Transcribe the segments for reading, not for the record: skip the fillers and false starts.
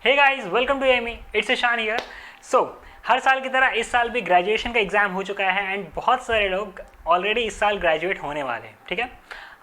Hey guys, welcome to Amy, it's Ishaan here. So हर साल की तरह इस साल भी ग्रेजुएशन का एग्ज़ाम हो चुका है एंड बहुत सारे लोग ऑलरेडी इस साल ग्रेजुएट होने वाले हैं। ठीक है,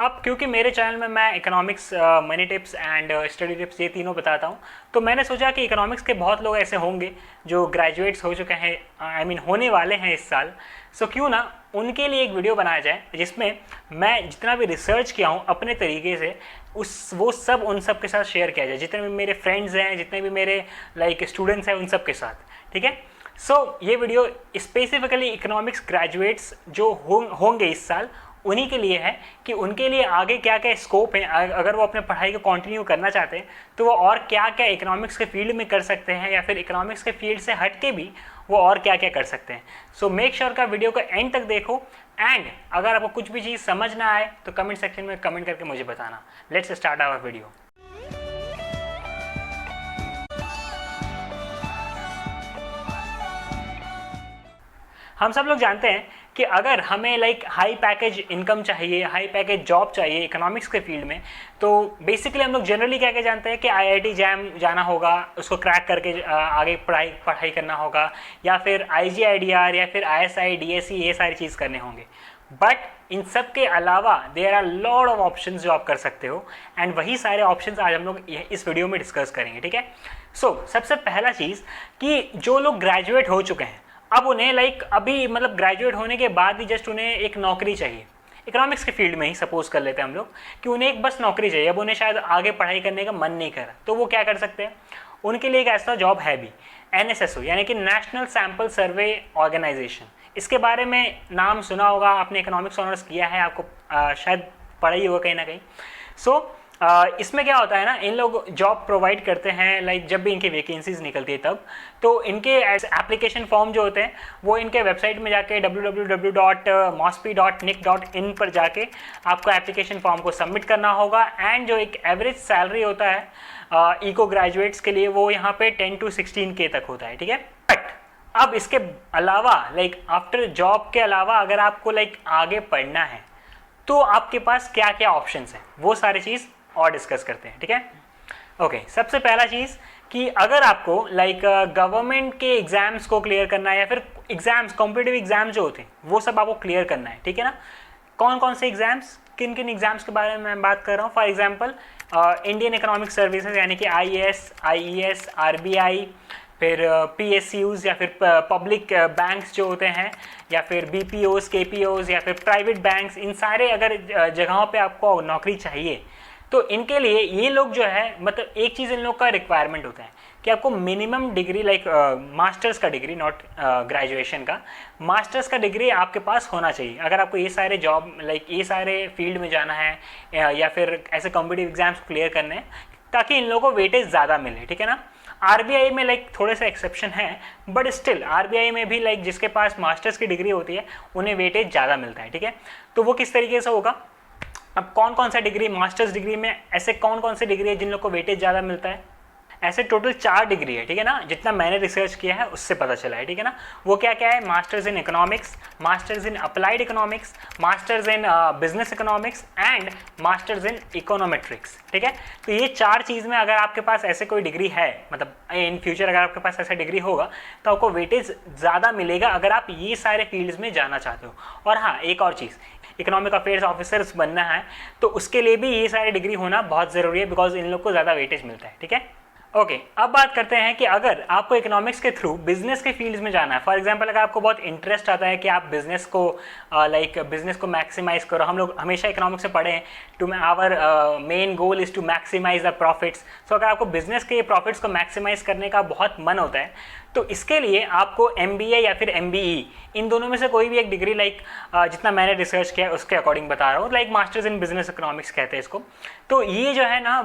अब क्योंकि मेरे चैनल में मैं economics, money tips and study tips ये तीनों बताता हूँ, तो मैंने सोचा कि इकोनॉमिक्स के बहुत लोग ऐसे होंगे जो ग्रेजुएट्स हो चुके हैं, आई मीन होने वाले हैं इस साल। सो क्यों ना उनके लिए एक वीडियो बनाया जाए जिसमें मैं जितना भी रिसर्च किया हूँ अपने तरीके से वो सब उन सब के साथ शेयर किया जाए, जितने भी मेरे फ्रेंड्स हैं, जितने भी मेरे स्टूडेंट्स हैं, उन सब के साथ। ठीक है, सो ये वीडियो स्पेसिफिकली इकोनॉमिक्स ग्रेजुएट्स जो होंगे इस साल उन्हीं के लिए है कि उनके लिए आगे क्या क्या स्कोप है। अगर वो अपने पढ़ाई को कंटिन्यू करना चाहते हैं तो वो और क्या क्या इकोनॉमिक्स के फील्ड में कर सकते हैं, या फिर इकोनॉमिक्स के फील्ड से हट के भी वो और क्या क्या कर सकते हैं। सो मेक श्योर का वीडियो को एंड तक देखो एंड अगर आपको कुछ भी चीज़ समझ ना आए तो कमेंट सेक्शन में कमेंट करके मुझे बताना। Let's start our video. हम सब लोग जानते हैं कि अगर हमें हाई पैकेज इनकम चाहिए, हाई पैकेज जॉब चाहिए इकोनॉमिक्स के फील्ड में, तो बेसिकली हम लोग जनरली क्या क्या जानते हैं कि आईआईटी जैम जाना होगा, उसको क्रैक करके आगे पढ़ाई करना होगा, या फिर आईजीआईडीआर या फिर आईएसआई डीएसई ये सारी चीज़ करने होंगे। बट इन सब के अलावा there are lot of options जो आप कर सकते हो एंड वही सारे ऑप्शंस आज हम लोग इस वीडियो में डिस्कस करेंगे। ठीक है, सो सबसे पहला चीज़ कि जो लोग ग्रेजुएट हो चुके हैं, अब उन्हें अभी ग्रेजुएट होने के बाद ही जस्ट उन्हें एक नौकरी चाहिए इकोनॉमिक्स के फील्ड में ही, सपोज कर लेते हैं हम लोग कि उन्हें एक बस नौकरी चाहिए। अब उन्हें शायद आगे पढ़ाई करने का मन नहीं कर रहा, तो वो क्या कर सकते हैं, उनके लिए एक ऐसा जॉब है भी NSSO यानी कि नेशनल सैम्पल सर्वे ऑर्गेनाइजेशन। इसके बारे में नाम सुना होगा आपने, इकोनॉमिक्स ऑनर्स किया है, आपको शायद पढ़ा ही होगा कहीं ना कहीं। सो इसमें क्या होता है ना, इन लोग जॉब प्रोवाइड करते हैं जब भी इनकी वैकेंसीज निकलती है तब, तो इनके एप्लीकेशन फॉर्म जो होते हैं वो इनके वेबसाइट में जाके www.mospi.nic.in पर जाके आपको एप्लीकेशन फॉर्म को सबमिट करना होगा। एंड जो एक एवरेज सैलरी होता है इको ग्रेजुएट्स के लिए वो यहाँ पे 10 to 16K तक होता है। ठीक है, बट अब इसके अलावा आफ्टर जॉब के अलावा अगर आपको आगे पढ़ना है तो आपके पास क्या क्या ऑप्शंस हैं वो सारी चीज़ और डिस्कस करते हैं। ठीक है, ओके, सबसे पहला चीज़ कि अगर आपको गवर्नमेंट के एग्जाम्स को क्लियर करना है या फिर एग्जाम्स, कॉम्पिटिटिव एग्जाम्स जो होते हैं वो सब आपको क्लियर करना है। ठीक है ना, कौन कौन से एग्जाम्स, किन किन एग्जाम्स के बारे में मैं बात कर रहा हूँ। For example Indian economic services यानी कि IAS, IES, RBI, फिर PSUs या फिर पब्लिक बैंक्स जो होते हैं, या फिर BPOs, KPOs या फिर प्राइवेट बैंक्स, इन सारे अगर जगहों पे आपको नौकरी चाहिए तो इनके लिए ये लोग जो है एक चीज़ इन लोग का रिक्वायरमेंट होता है कि आपको मिनिमम डिग्री मास्टर्स का डिग्री, नॉट ग्रेजुएशन का, मास्टर्स का डिग्री आपके पास होना चाहिए अगर आपको ये सारे जॉब ये सारे फील्ड में जाना है या फिर ऐसे कॉम्पिटिटिव एग्जाम्स क्लियर करने हैं, ताकि इन लोगों को वेटेज ज़्यादा मिले। ठीक है ना, RBI में थोड़े से एक्सेप्शन है, बट स्टिल RBI में भी जिसके पास मास्टर्स की डिग्री होती है उन्हें वेटेज ज़्यादा मिलता है। ठीक है, तो वो किस तरीके से होगा, अब कौन कौन सा डिग्री, मास्टर्स डिग्री में ऐसे कौन कौन सी डिग्री है जिन लोग को वेटेज ज़्यादा मिलता है, ऐसे टोटल 4 डिग्री है। ठीक है ना, जितना मैंने रिसर्च किया है उससे पता चला है। ठीक है ना, वो क्या क्या है, masters in economics, masters in applied economics, masters in business economics and masters in econometrics. ठीक है, तो ये 4 चीज़ में अगर आपके पास ऐसे कोई डिग्री है, इन फ्यूचर अगर आपके पास ऐसा डिग्री होगा तो आपको वेटेज ज़्यादा मिलेगा अगर आप ये सारे फील्ड्स में जाना चाहते हो। और हाँ, एक और चीज़, इकोनॉमिक अफेयर्स ऑफिसर्स बनना है तो उसके लिए भी ये सारी डिग्री होना बहुत ज़रूरी है, बिकॉज इन लोग को ज़्यादा वेटेज मिलता है। ठीक है, ओके, अब बात करते हैं कि अगर आपको इकोनॉमिक्स के थ्रू बिजनेस के फील्ड्स में जाना है, फॉर एग्जांपल अगर आपको बहुत इंटरेस्ट आता है कि आप बिजनेस को बिजनेस को मैक्सिमाइज करो, हम लोग हमेशा इकोनॉमिक्स से पढ़े हैं, to our main goal is to maximise the profits. So अगर आपको बिजनेस के प्रॉफिट्स को मैक्सिमाइज करने का बहुत मन होता है तो इसके लिए आपको MBA या फिर MBE, इन दोनों में से कोई भी एक डिग्री जितना मैंने रिसर्च किया उसके अकॉर्डिंग बता रहा हूँ, मास्टर्स इन बिजनेस इकोनॉमिक्स कहते हैं इसको। तो ये जो है ना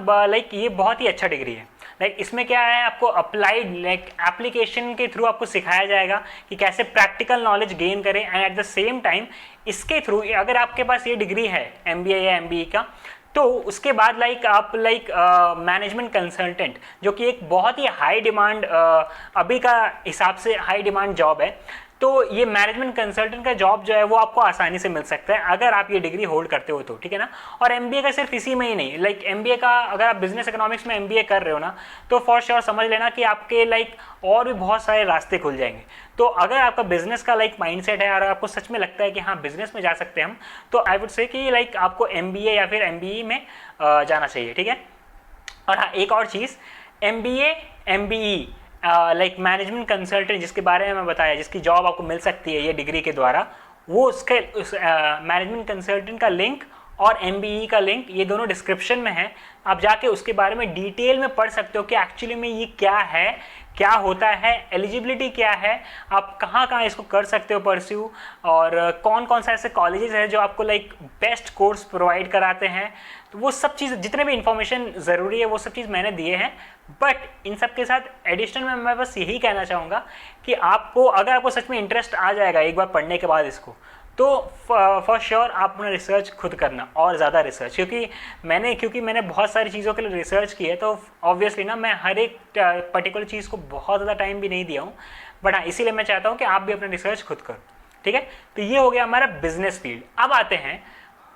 ये बहुत ही अच्छा डिग्री है। इसमें क्या है, आपको अप्लाइड एप्लीकेशन के थ्रू आपको सिखाया जाएगा कि कैसे प्रैक्टिकल नॉलेज गेन करें, and at the same time इसके थ्रू अगर आपके पास ये डिग्री है MBA या MBE का, तो उसके बाद आप मैनेजमेंट कंसल्टेंट, जो कि एक बहुत ही हाई डिमांड अभी का हिसाब से हाई डिमांड जॉब है, तो ये मैनेजमेंट कंसल्टेंट का जॉब जो है वो आपको आसानी से मिल सकता है अगर आप ये डिग्री होल्ड करते हो तो, ठीक है ना। और एमबीए का सिर्फ इसी में ही नहीं, लाइक एमबीए का अगर आप बिजनेस इकोनॉमिक्स में एमबीए कर रहे हो ना, तो फॉर श्योर समझ लेना कि आपके लाइक और भी बहुत सारे रास्ते खुल जाएंगे। तो अगर आपका बिजनेस का लाइक माइंडसेट है और आपको सच में लगता है कि हाँ बिजनेस में जा सकते हैं हम, तो आई वुड से कि लाइक आपको एमबीए या फिर एमबीई में जाना चाहिए, ठीक है। और हाँ एक और चीज़, MBA MBE like management consultant जिसके बारे में मैं बताया, जिसकी जॉब आपको मिल सकती है ये डिग्री के द्वारा, वो उसके उस मैनेजमेंट कंसल्टेंट का लिंक और एमबीई का लिंक ये दोनों डिस्क्रिप्शन में है। आप जाके उसके बारे में डिटेल में पढ़ सकते हो कि एक्चुअली में ये क्या है, क्या होता है, एलिजिबिलिटी क्या है, आप कहाँ कहाँ इसको कर सकते हो परस्यू, और कौन कौन सा ऐसे कॉलेजेस है जो आपको लाइक बेस्ट कोर्स प्रोवाइड कराते हैं। तो वो सब चीज़, जितने भी इंफॉर्मेशन ज़रूरी है वो सब चीज़ मैंने दिए हैं। बट इन सब के साथ एडिशनल में मैं बस यही कहना चाहूँगा कि आपको अगर आपको सच में इंटरेस्ट आ जाएगा एक बार पढ़ने के बाद इसको, तो फॉर श्योर आप अपना रिसर्च खुद करना और ज़्यादा रिसर्च, क्योंकि मैंने बहुत सारी चीज़ों के लिए रिसर्च की है, तो ऑब्वियसली ना मैं हर एक पर्टिकुलर चीज़ को बहुत ज़्यादा टाइम भी नहीं दिया हूँ। बट हाँ इसीलिए मैं चाहता हूँ कि आप भी अपना रिसर्च खुद करो, ठीक है। तो ये हो गया हमारा बिजनेस फील्ड। अब आते हैं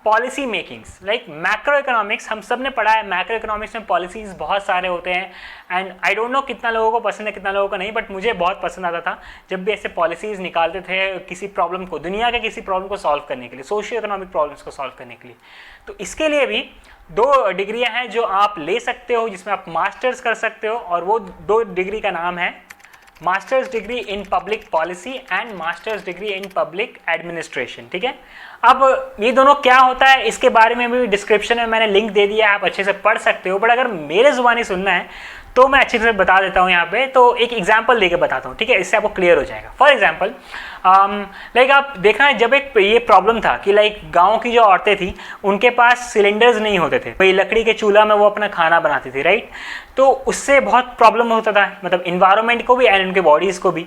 policy makings, like macro economics. हम सब ने पढ़ा है मैक्रो इकोनॉमिक्स में पॉलिसीज बहुत सारे होते हैं, एंड आई डोंट नो कितना लोगों को पसंद है कितना लोगों को नहीं, बट मुझे बहुत पसंद आता था जब भी ऐसे पॉलिसीज निकालते थे किसी प्रॉब्लम को, दुनिया के किसी प्रॉब्लम को सॉल्व करने के लिए, सोशियो इकोनॉमिक प्रॉब्लम्स को सॉल्व करने के लिए। तो इसके लिए भी 2 डिग्रियां हैं जो आप ले सकते हो, जिसमें आप मास्टर्स कर सकते हो, और वो 2 डिग्री का नाम है masters degree in public policy and masters degree in public administration, ठीक है। अब ये दोनों क्या होता है इसके बारे में भी डिस्क्रिप्शन में मैंने लिंक दे दिया है, आप अच्छे से पढ़ सकते हो। बट अगर मेरे ज़ुबानी सुनना है तो मैं अच्छे से बता देता हूँ यहाँ पे। तो एक एग्जांपल देके बताता हूँ, ठीक है, इससे आपको क्लियर हो जाएगा। फॉर एग्जांपल लाइक आप देखना, जब एक ये प्रॉब्लम था कि लाइक गाँव की जो औरतें थी उनके पास सिलेंडर्स नहीं होते थे, वही लकड़ी के चूल्हा में वो अपना खाना बनाती थी, राइट। तो उससे बहुत प्रॉब्लम होता था, मतलब इन्वायरमेंट को भी एंड उनके बॉडीज़ को भी।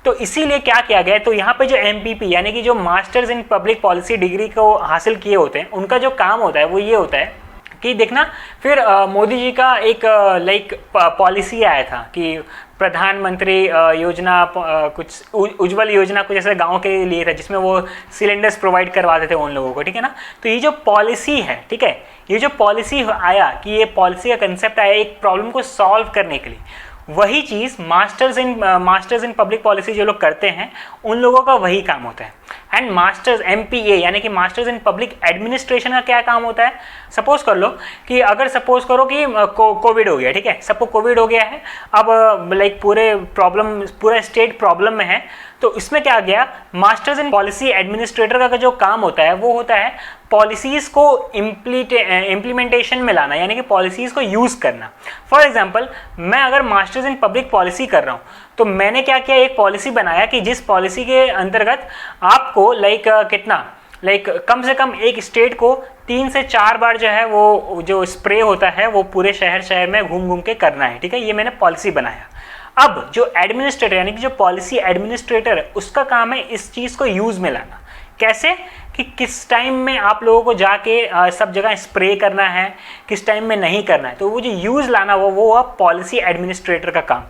तो इसीलिए क्या किया गया, तो यहाँ पे जो एमपीपी यानी कि जो masters in public policy degree को हासिल किए होते हैं, उनका जो काम होता है वो ये होता है कि देखना, फिर मोदी जी का एक लाइक पॉलिसी आया था कि प्रधानमंत्री योजना कुछ उज्ज्वल योजना कुछ ऐसे गांव के लिए था, जिसमें वो सिलेंडर्स प्रोवाइड करवाते थे उन लोगों को, ठीक है ना। तो ये जो पॉलिसी है, ठीक है, ये जो पॉलिसी आया कि ये पॉलिसी का कंसेप्ट आया एक प्रॉब्लम को सॉल्व करने के लिए, वही चीज़ मास्टर्स इन पब्लिक पॉलिसी जो लोग करते हैं उन लोगों का वही काम होता है। एंड मास्टर्स एमपीए यानी कि मास्टर्स इन पब्लिक एडमिनिस्ट्रेशन का क्या काम होता है, सपोज कर लो कि अगर सपोज करो कि कोविड हो गया, ठीक है, सबको कोविड हो गया है, अब लाइक पूरा स्टेट प्रॉब्लम में है, तो इसमें क्या गया, मास्टर्स इन पॉलिसी एडमिनिस्ट्रेटर का जो काम होता है वो होता है पॉलिसीज़ को इम्प्लीमेंटेशन में लाना, यानी कि पॉलिसीज़ को यूज़ करना। फॉर एग्जांपल मैं अगर मास्टर्स इन पब्लिक पॉलिसी कर रहा हूँ तो मैंने क्या किया, एक पॉलिसी बनाया कि जिस पॉलिसी के अंतर्गत आपको लाइक कम से कम एक स्टेट को 3 से 4 बार जो है वो जो स्प्रे होता है वो पूरे शहर में घूम घूम के करना है, ठीक है, ये मैंने पॉलिसी बनाया। अब जो एडमिनिस्ट्रेटर यानी कि जो पॉलिसी एडमिनिस्ट्रेटर है उसका काम है इस चीज़ को यूज़ में लाना। कैसे कि किस टाइम में आप लोगों को जाके सब जगह स्प्रे करना है, किस टाइम में नहीं करना है, तो वो जो यूज़ लाना वो अब पॉलिसी एडमिनिस्ट्रेटर का काम।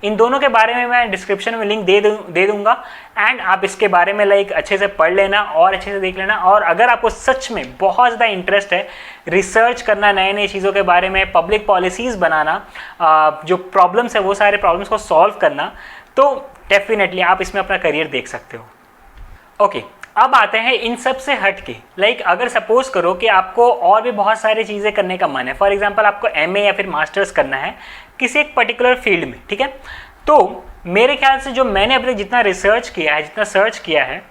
इन दोनों के बारे में मैं डिस्क्रिप्शन में लिंक दे दूंगा, एंड आप इसके बारे में लाइक अच्छे से पढ़ लेना और अच्छे से देख लेना। और अगर आपको सच में बहुत ज़्यादा इंटरेस्ट है रिसर्च करना, नए नए चीज़ों के बारे में, पब्लिक पॉलिसीज़ बनाना, जो प्रॉब्लम्स है वो सारे प्रॉब्लम्स को सॉल्व करना, तो डेफिनेटली आप इसमें अपना करियर देख सकते हो। ओके, अब आते हैं इन सब से हट के, लाइक अगर सपोज करो कि आपको और भी बहुत सारी चीज़ें करने का मन है, फॉर एग्जांपल आपको एमए या फिर मास्टर्स करना है किसी एक पर्टिकुलर फील्ड में, ठीक है, तो मेरे ख्याल से जो मैंने अपने जितना रिसर्च किया है, जितना सर्च किया है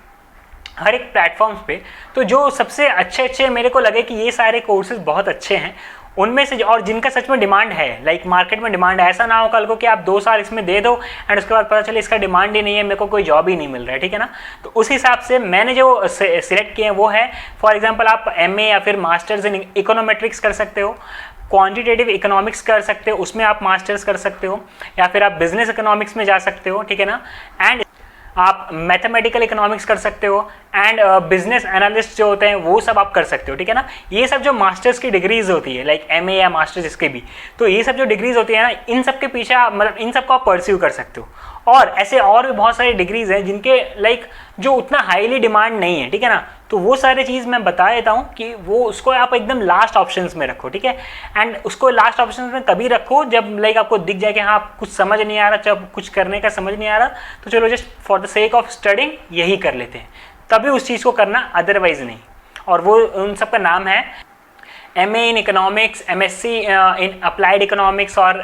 हर एक प्लेटफॉर्म्स पे, तो जो सबसे अच्छे मेरे को लगे कि ये सारे कोर्सेज बहुत अच्छे हैं उनमें से, और जिनका सच में डिमांड है, लाइक मार्केट में डिमांड है, ऐसा ना हो कल को कि आप 2 साल इसमें दे दो एंड उसके बाद पता चले इसका डिमांड ही नहीं है, मेरे को कोई जॉब ही नहीं मिल रहा है, ठीक है ना। तो उस हिसाब से मैंने जो सिलेक्ट किए हैं वो है, फॉर एग्जांपल आप एमए या फिर मास्टर्स इन इकोनोमेट्रिक्स कर सकते हो, क्वांटिटेटिव इकोनॉमिक्स कर सकते हो, उसमें आप मास्टर्स कर सकते हो, या फिर आप बिजनेस इकोनॉमिक्स में जा सकते हो, ठीक है ना। एंड आप मैथमेटिकल इकोनॉमिक्स कर सकते हो, एंड बिजनेस एनालिस्ट जो होते हैं वो सब आप कर सकते हो, ठीक है ना। ये सब जो मास्टर्स की डिग्रीज होती है, लाइक MA या मास्टर्स इसके भी, तो ये सब जो डिग्रीज होती है ना, इन सब के पीछे मतलब इन सब को आप परस्यू कर सकते हो। और ऐसे और भी बहुत सारी डिग्रीज हैं जिनके लाइक जो उतना हाईली डिमांड नहीं है, ठीक है ना। तो वो सारी चीज़ मैं बता देता हूँ कि वो उसको आप एकदम लास्ट ऑप्शंस में रखो, ठीक है। एंड उसको लास्ट ऑप्शंस में तभी रखो जब लाइक आपको दिख जाए कि हाँ कुछ समझ नहीं आ रहा, जब कुछ करने का समझ नहीं आ रहा, तो चलो just for the sake of studying यही कर लेते हैं, तभी उस चीज़ को करना, अदरवाइज नहीं। और वो उन सब का नाम है MA in economics, MSc in applied economics और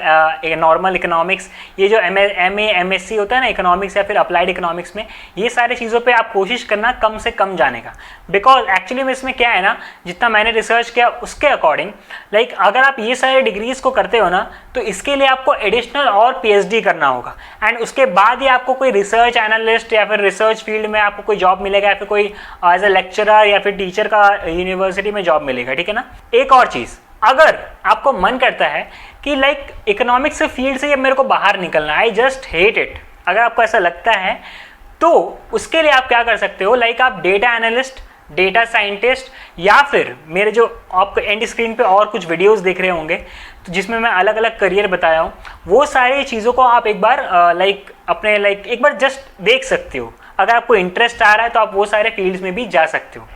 नॉर्मल इकोनॉमिक्स। ये जो MA MSc होता है ना इकोनॉमिक्स या फिर अप्लाइड इकोनॉमिक्स में, ये सारी चीज़ों पे आप कोशिश करना कम से कम जाने का, बिकॉज एक्चुअली में इसमें क्या है ना, जितना मैंने रिसर्च किया उसके अकॉर्डिंग, लाइक अगर आप ये सारे डिग्रीज को करते हो ना, तो इसके लिए आपको एडिशनल और PhD करना होगा, एंड उसके बाद ही आपको कोई रिसर्च एनालिस्ट या फिर रिसर्च फील्ड में आपको कोई जॉब मिलेगा, या फिर कोई एज ए लेक्चरर या फिर टीचर का यूनिवर्सिटी में जॉब मिलेगा, ठीक है ना। एक और चीज़, अगर आपको मन करता है कि लाइक इकोनॉमिक्स फील्ड से ये मेरे को बाहर निकलना, आई जस्ट हेट इट, अगर आपको ऐसा लगता है तो उसके लिए आप क्या कर सकते हो, लाइक आप डेटा एनालिस्ट, डेटा साइंटिस्ट, या फिर मेरे जो आपको एंड स्क्रीन पे और कुछ वीडियोस देख रहे होंगे तो जिसमें मैं अलग अलग करियर बताया हूँ, वो सारी चीज़ों को आप एक बार अपने एक बार जस्ट देख सकते हो। अगर आपको इंटरेस्ट आ रहा है तो आप वो सारे फील्ड्स में भी जा सकते हो।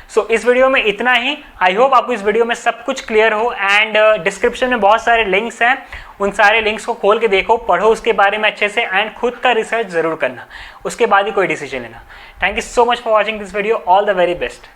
सो इस वीडियो में इतना ही। आई होप आपको इस वीडियो में सब कुछ क्लियर हो, एंड डिस्क्रिप्शन में बहुत सारे लिंक्स हैं, उन सारे लिंक्स को खोल के देखो, पढ़ो उसके बारे में अच्छे से, एंड खुद का रिसर्च ज़रूर करना, उसके बाद ही कोई डिसीजन लेना। Thank you so much for watching this video, all the very best.